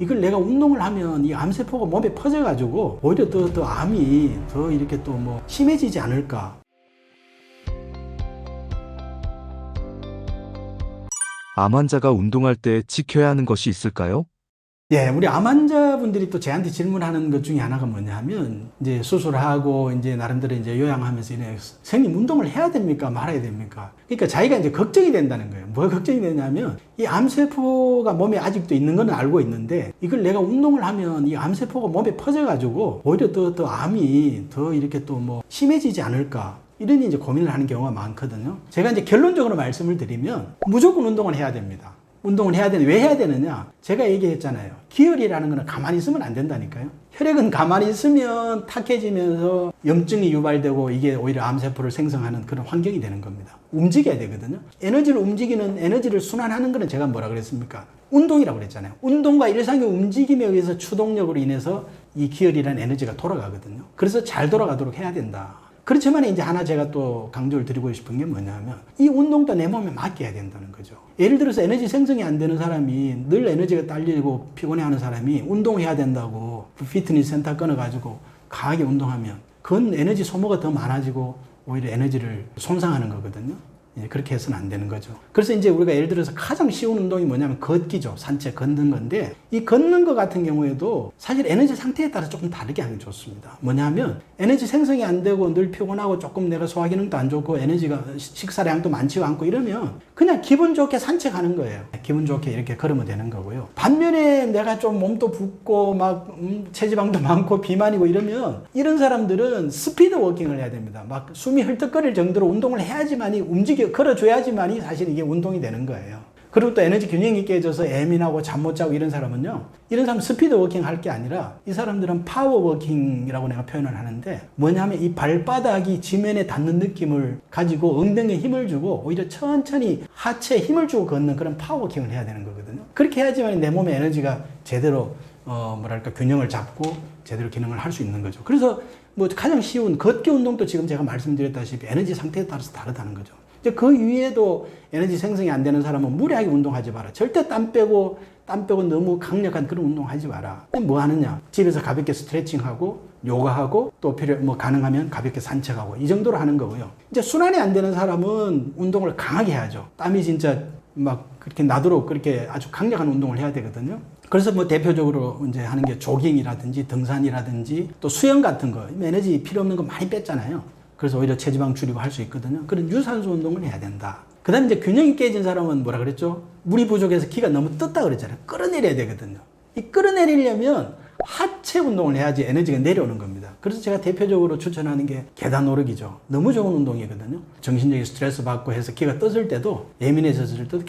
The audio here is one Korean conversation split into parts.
이걸 내가 운동을 하면 이 암세포가 몸에 퍼져가지고 오히려 더 암이 더 이렇게 또 뭐 심해지지 않을까. 암 환자가 운동할 때 지켜야 하는 것이 있을까요? 예, 우리 암 환자분들이 또 저한테 질문하는 것 중에 하나가 뭐냐면, 이제 수술하고, 이제 나름대로 이제 요양하면서, 선생님, 운동을 해야 됩니까? 말아야 됩니까? 그러니까 자기가 이제 걱정이 된다는 거예요. 뭐가 걱정이 되냐면, 이 암세포가 몸에 아직도 있는 건 알고 있는데, 이걸 내가 운동을 하면 이 암세포가 몸에 퍼져가지고, 오히려 더 암이 더 이렇게 또 뭐 심해지지 않을까. 이런 이제 고민을 하는 경우가 많거든요. 제가 이제 결론적으로 말씀을 드리면, 무조건 운동을 해야 됩니다. 운동을 해야 되는데 왜 해야 되느냐? 제가 얘기했잖아요. 기혈이라는 거는 가만히 있으면 안 된다니까요. 혈액은 가만히 있으면 탁해지면서 염증이 유발되고 이게 오히려 암세포를 생성하는 그런 환경이 되는 겁니다. 움직여야 되거든요. 에너지를 순환하는 거는 제가 뭐라 그랬습니까? 운동이라고 그랬잖아요. 운동과 일상의 움직임에 의해서 추동력으로 인해서 이 기혈이라는 에너지가 돌아가거든요. 그래서 잘 돌아가도록 해야 된다. 그렇지만 이제 하나 제가 또 강조를 드리고 싶은 게 뭐냐면 이 운동도 내 몸에 맞게 해야 된다는 거죠. 예를 들어서 에너지 생성이 안 되는 사람이 늘 에너지가 딸리고 피곤해하는 사람이 운동해야 된다고 피트니스 센터 끊어가지고 강하게 운동하면 그건 에너지 소모가 더 많아지고 오히려 에너지를 손상하는 거거든요. 그렇게 해서는 안 되는 거죠. 그래서 이제 우리가 예를 들어서 가장 쉬운 운동이 뭐냐면 걷기죠. 산책, 걷는 건데 이 걷는 거 같은 경우에도 사실 에너지 상태에 따라 조금 다르게 하는 게 좋습니다. 뭐냐면 에너지 생성이 안 되고 늘 피곤하고 조금 내가 소화기능도 안 좋고 에너지가 식사량도 많지도 않고 이러면 그냥 기분 좋게 산책하는 거예요. 기분 좋게 이렇게 걸으면 되는 거고요. 반면에 내가 좀 몸도 붓고 막 체지방도 많고 비만이고 이러면 이런 사람들은 스피드 워킹을 해야 됩니다. 막 숨이 헐떡거릴 정도로 운동을 해야지만이 걸어줘야지만이 사실 이게 운동이 되는 거예요. 그리고 또 에너지 균형이 깨져서 예민하고 잠 못 자고 이런 사람은요. 이런 사람 스피드 워킹 할 게 아니라 이 사람들은 파워 워킹이라고 내가 표현을 하는데 뭐냐면 이 발바닥이 지면에 닿는 느낌을 가지고 엉덩이에 힘을 주고 오히려 천천히 하체에 힘을 주고 걷는 그런 파워 워킹을 해야 되는 거거든요. 그렇게 해야지만 내 몸의 에너지가 제대로 균형을 잡고 제대로 기능을 할 수 있는 거죠. 그래서 뭐 가장 쉬운 걷기 운동도 지금 제가 말씀드렸다시피 에너지 상태에 따라서 다르다는 거죠. 이제 그 위에도 에너지 생성이 안 되는 사람은 무리하게 운동하지 마라. 절대 땀 빼고 너무 강력한 그런 운동 하지 마라. 뭐 하느냐? 집에서 가볍게 스트레칭하고 요가하고 또 가능하면 가볍게 산책하고 이 정도로 하는 거고요. 이제 순환이 안 되는 사람은 운동을 강하게 해야죠. 땀이 진짜 막 그렇게 나도록 그렇게 아주 강력한 운동을 해야 되거든요. 그래서 뭐 대표적으로 이제 하는 게 조깅이라든지 등산이라든지 또 수영 같은 거 에너지 필요 없는 거 많이 뺐잖아요. 그래서 오히려 체지방 줄이고 할 수 있거든요. 그런 유산소 운동을 해야 된다. 그 다음에 이제 균형이 깨진 사람은 뭐라 그랬죠? 물이 부족해서 기가 너무 떴다 그랬잖아요. 끌어내려야 되거든요. 이 끌어내리려면 하체 운동을 해야지 에너지가 내려오는 겁니다. 그래서 제가 대표적으로 추천하는 게 계단 오르기죠. 너무 좋은 운동이거든요. 정신적인 스트레스 받고 해서 기가 떴을 때도 예민해졌을 때도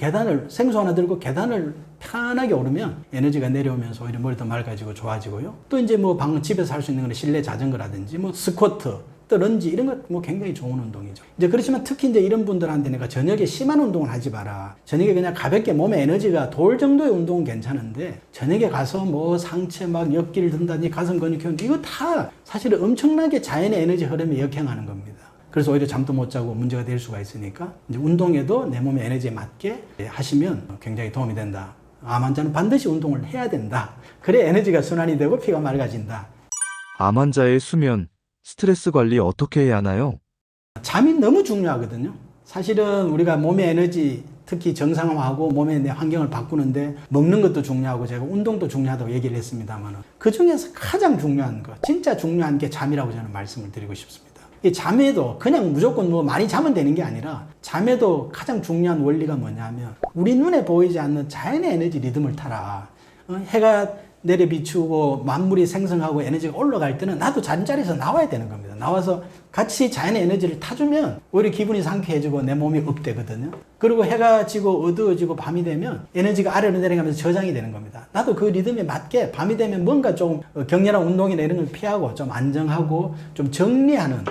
생수 하나 들고 계단을 편하게 오르면 에너지가 내려오면서 오히려 머리도 맑아지고 좋아지고요. 또 이제 뭐 집에서 할 수 있는 건 실내 자전거라든지 뭐 스쿼트 또 런지 이런 것 뭐 굉장히 좋은 운동이죠. 이제 그렇지만 특히 이제 이런 분들한테 내가 저녁에 심한 운동을 하지 마라. 저녁에 그냥 가볍게 몸에 에너지가 돌 정도의 운동은 괜찮은데 저녁에 가서 뭐 상체 막 역기를 든다든지 가슴 근육 키우는 이거 다 사실은 엄청나게 자연의 에너지 흐름에 역행하는 겁니다. 그래서 오히려 잠도 못 자고 문제가 될 수가 있으니까 이제 운동에도 내 몸의 에너지에 맞게 하시면 굉장히 도움이 된다. 암 환자는 반드시 운동을 해야 된다. 그래 에너지가 순환이 되고 피가 맑아진다. 암 환자의 수면, 스트레스 관리 어떻게 해야 하나요? 잠이 너무 중요하거든요. 사실은 우리가 몸의 에너지 특히 정상화하고 몸의 내 환경을 바꾸는데 먹는 것도 중요하고 제가 운동도 중요하다고 얘기를 했습니다만 그 중에서 가장 중요한 거 진짜 중요한 게 잠이라고 저는 말씀을 드리고 싶습니다. 이 잠에도 그냥 무조건 뭐 많이 자면 되는 게 아니라 잠에도 가장 중요한 원리가 뭐냐면 우리 눈에 보이지 않는 자연의 에너지 리듬을 타라. 해가 내려 비추고 만물이 생성하고 에너지가 올라갈 때는 나도 잠자리에서 나와야 되는 겁니다. 나와서 같이 자연의 에너지를 타주면 오히려 기분이 상쾌해지고 내 몸이 업되거든요. 그리고 해가 지고 어두워지고 밤이 되면 에너지가 아래로 내려가면서 저장이 되는 겁니다. 나도 그 리듬에 맞게 밤이 되면 뭔가 좀 격렬한 운동이나 이런 걸 피하고 좀 안정하고 좀 정리하는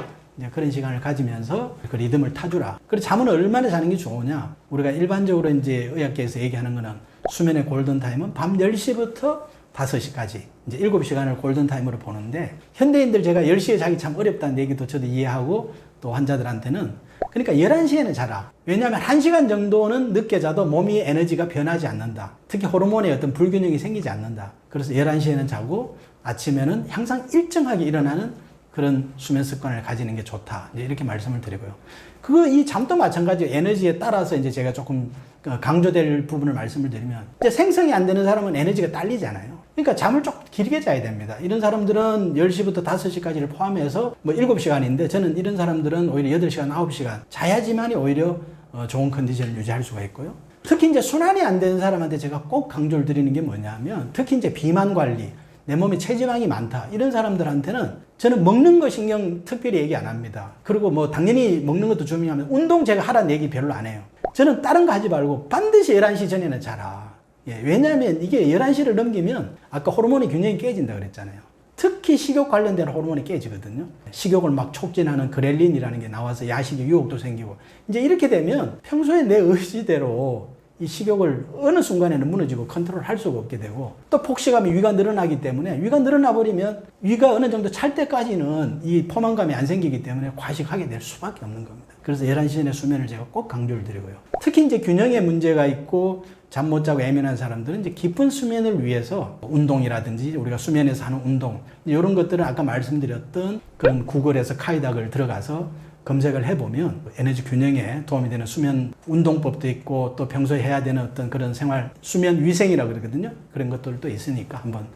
그런 시간을 가지면서 그 리듬을 타주라. 그리고 잠은 얼마나 자는 게 좋으냐? 우리가 일반적으로 이제 의학계에서 얘기하는 거는 수면의 골든타임은 밤 10시부터 5시까지 이제 7시간을 골든타임으로 보는데 현대인들 제가 10시에 자기 참 어렵다는 얘기도 저도 이해하고 또 환자들한테는 그러니까 11시에는 자라. 왜냐하면 1시간 정도는 늦게 자도 몸이 에너지가 변하지 않는다. 특히 호르몬의 어떤 불균형이 생기지 않는다. 그래서 11시에는 자고 아침에는 항상 일정하게 일어나는 그런 수면 습관을 가지는 게 좋다. 이제 이렇게 말씀을 드리고요. 이 잠도 마찬가지 에너지에 따라서 이제 제가 조금 강조될 부분을 말씀을 드리면 이제 생성이 안 되는 사람은 에너지가 딸리잖아요. 그러니까 잠을 조금 길게 자야 됩니다. 이런 사람들은 10시부터 5시까지를 포함해서 뭐 7시간인데 저는 이런 사람들은 오히려 8시간, 9시간 자야지만이 오히려 좋은 컨디션을 유지할 수가 있고요. 특히 이제 순환이 안 되는 사람한테 제가 꼭 강조를 드리는 게 뭐냐면 특히 이제 비만 관리, 내 몸에 체지방이 많다. 이런 사람들한테는 저는 먹는 거 신경 특별히 얘기 안 합니다. 그리고 뭐 당연히 먹는 것도 중요하면 운동 제가 하라는 얘기 별로 안 해요. 저는 다른 거 하지 말고 반드시 11시 전에는 자라. 예, 왜냐하면 이게 11시를 넘기면 아까 호르몬의 균형이 깨진다 그랬잖아요. 특히 식욕 관련된 호르몬이 깨지거든요. 식욕을 막 촉진하는 그렐린이라는 게 나와서 야식의 유혹도 생기고 이제 이렇게 되면 평소에 내 의지대로 이 식욕을 어느 순간에는 무너지고 컨트롤 할 수가 없게 되고 또 폭식하면 위가 늘어나기 때문에 위가 늘어나 버리면 위가 어느 정도 찰 때까지는 이 포만감이 안 생기기 때문에 과식하게 될 수밖에 없는 겁니다. 그래서 11시 전에 수면을 제가 꼭 강조를 드리고요. 특히 이제 균형에 문제가 있고 잠 못 자고 예민한 사람들은 이제 깊은 수면을 위해서 운동이라든지 우리가 수면에서 하는 운동 이런 것들은 아까 말씀드렸던 그런 구글에서 카이닥을 들어가서 검색을 해보면 에너지 균형에 도움이 되는 수면 운동법도 있고 또 평소에 해야 되는 어떤 그런 생활 수면 위생이라고 그러거든요. 그런 것들도 있으니까 한번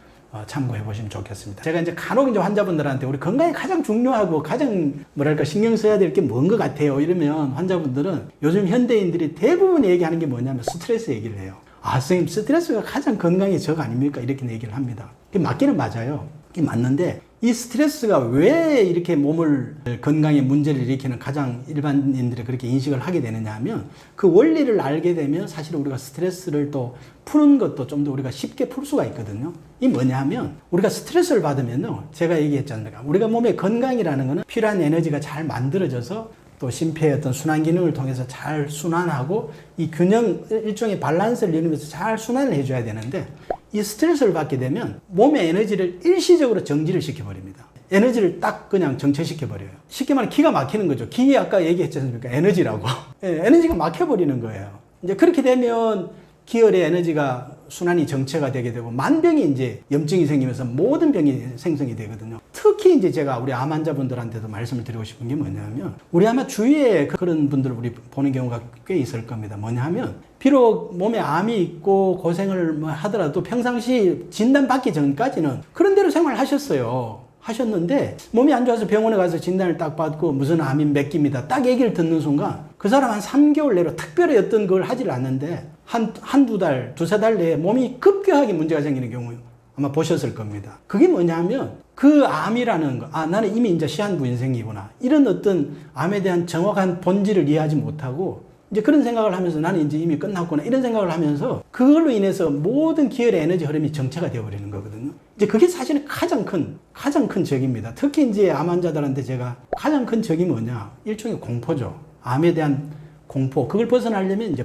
참고해 보시면 좋겠습니다. 제가 이제 간혹 이제 환자분들한테 우리 건강이 가장 중요하고 가장 뭐랄까 신경 써야 될 게 뭔 것 같아요 이러면 환자분들은 요즘 현대인들이 대부분 얘기하는 게 뭐냐면 스트레스 얘기를 해요. 아 선생님 스트레스가 가장 건강의 적 아닙니까? 이렇게 얘기를 합니다. 그게 맞기는 맞아요. 그게 맞는데 이 스트레스가 왜 이렇게 몸을 건강에 문제를 일으키는 가장 일반인들이 그렇게 인식을 하게 되느냐 하면 그 원리를 알게 되면 사실 우리가 스트레스를 또 푸는 것도 좀 더 우리가 쉽게 풀 수가 있거든요. 이 뭐냐 하면 우리가 스트레스를 받으면요. 제가 얘기했지 않습니까? 우리가 몸의 건강이라는 거는 필요한 에너지가 잘 만들어져서 또 심폐의 어떤 순환 기능을 통해서 잘 순환하고 이 균형 일종의 밸런스를 이루면서 잘 순환을 해줘야 되는데 이 스트레스를 받게 되면 몸의 에너지를 일시적으로 정지를 시켜버립니다. 에너지를 딱 그냥 정체시켜버려요. 쉽게 말하면 기가 막히는 거죠. 기 아까 얘기했지 않습니까? 에너지라고. 에너지가 막혀버리는 거예요. 이제 그렇게 되면 기혈의 에너지가 순환이 정체가 되게 되고 만병이 이제 염증이 생기면서 모든 병이 생성이 되거든요. 특히 이제 제가 우리 암 환자분들한테도 말씀을 드리고 싶은 게 뭐냐면 우리 아마 주위에 그런 분들을 우리 보는 경우가 꽤 있을 겁니다. 뭐냐면 비록 몸에 암이 있고 고생을 뭐 하더라도 평상시 진단받기 전까지는 그런 대로 생활하셨어요. 하셨는데 몸이 안 좋아서 병원에 가서 진단을 딱 받고 무슨 암인 몇 기입니다. 딱 얘기를 듣는 순간 그 사람 한 3개월 내로 특별히 어떤 걸 하질 않는데 한두 달, 두세 달 내에 몸이 급격하게 문제가 생기는 경우 아마 보셨을 겁니다. 그게 뭐냐면 그 암이라는 거, 아, 나는 이미 이제 시한부 인생이구나. 이런 어떤 암에 대한 정확한 본질을 이해하지 못하고 이제 그런 생각을 하면서 나는 이제 이미 끝났구나. 이런 생각을 하면서 그걸로 인해서 모든 기혈의 에너지 흐름이 정체가 되어버리는 거거든요. 이제 그게 사실은 가장 큰 적입니다. 특히 이제 암 환자들한테 제가 가장 큰 적이 뭐냐? 일종의 공포죠. 암에 대한 공포. 그걸 벗어나려면 이제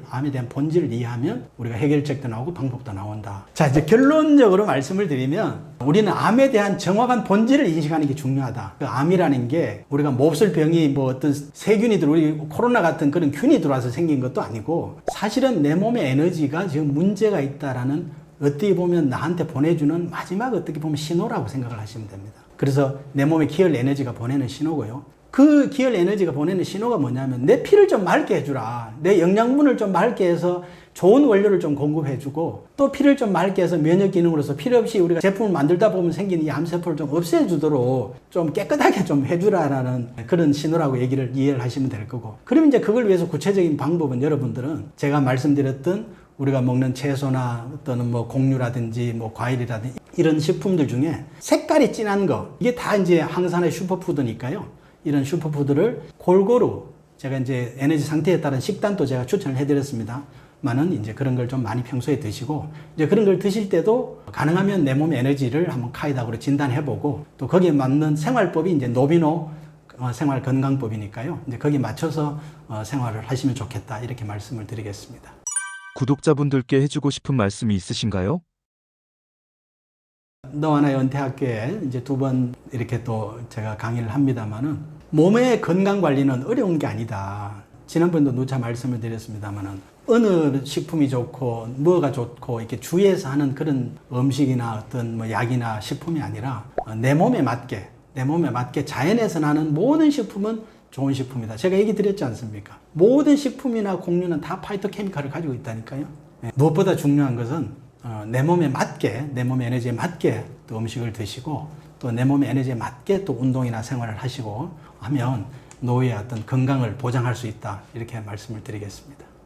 암에 대한 본질을 이해하면 우리가 해결책도 나오고 방법도 나온다. 자, 이제 결론적으로 말씀을 드리면 우리는 암에 대한 정확한 본질을 인식하는 게 중요하다. 그 암이라는 게 우리가 몹쓸 병이 뭐 어떤 세균이 우리 코로나 같은 그런 균이 들어와서 생긴 것도 아니고 사실은 내 몸의 에너지가 지금 문제가 있다라는 어떻게 보면 나한테 보내주는 마지막 어떻게 보면 신호라고 생각을 하시면 됩니다. 그래서 내 몸의 기혈 에너지가 보내는 신호고요. 그 기혈 에너지가 보내는 신호가 뭐냐면 내 피를 좀 맑게 해주라. 내 영양분을 좀 맑게 해서 좋은 원료를 좀 공급해주고 또 피를 좀 맑게 해서 면역 기능으로서 필요 없이 우리가 제품을 만들다 보면 생기는 이 암세포를 좀 없애주도록 좀 깨끗하게 좀 해주라라는 그런 신호라고 이해를 하시면 될 거고. 그럼 이제 그걸 위해서 구체적인 방법은 여러분들은 제가 말씀드렸던 우리가 먹는 채소나 또는 뭐 곡류라든지 뭐 과일이라든지 이런 식품들 중에 색깔이 진한 거 이게 다 이제 항산화의 슈퍼푸드니까요. 이런 슈퍼푸드를 골고루 제가 이제 에너지 상태에 따른 식단도 제가 추천을 해드렸습니다. 많은 이제 그런 걸 좀 많이 평소에 드시고 이제 그런 걸 드실 때도 가능하면 내 몸의 에너지를 한번 카이닥으로 진단해보고 또 거기에 맞는 생활법이 이제 노비노 생활 건강법이니까요. 이제 거기에 맞춰서 생활을 하시면 좋겠다 이렇게 말씀을 드리겠습니다. 구독자분들께 해주고 싶은 말씀이 있으신가요? 너와 나의 은퇴학교에 이제 2번 이렇게 또 제가 강의를 합니다만은 몸의 건강 관리는 어려운 게 아니다. 지난번도 누차 말씀을 드렸습니다만은 어느 식품이 좋고 뭐가 좋고 이렇게 주의해서 하는 그런 음식이나 어떤 뭐 약이나 식품이 아니라 내 몸에 맞게 자연에서 나는 모든 식품은 좋은 식품이다. 제가 얘기 드렸지 않습니까? 모든 식품이나 곡류는 다 파이토케미칼을 가지고 있다니까요. 무엇보다 중요한 것은 내 몸에 맞게, 내 몸의 에너지에 맞게 또 음식을 드시고 또 내 몸의 에너지에 맞게 또 운동이나 생활을 하시고 하면 노후의 어떤 건강을 보장할 수 있다. 이렇게 말씀을 드리겠습니다.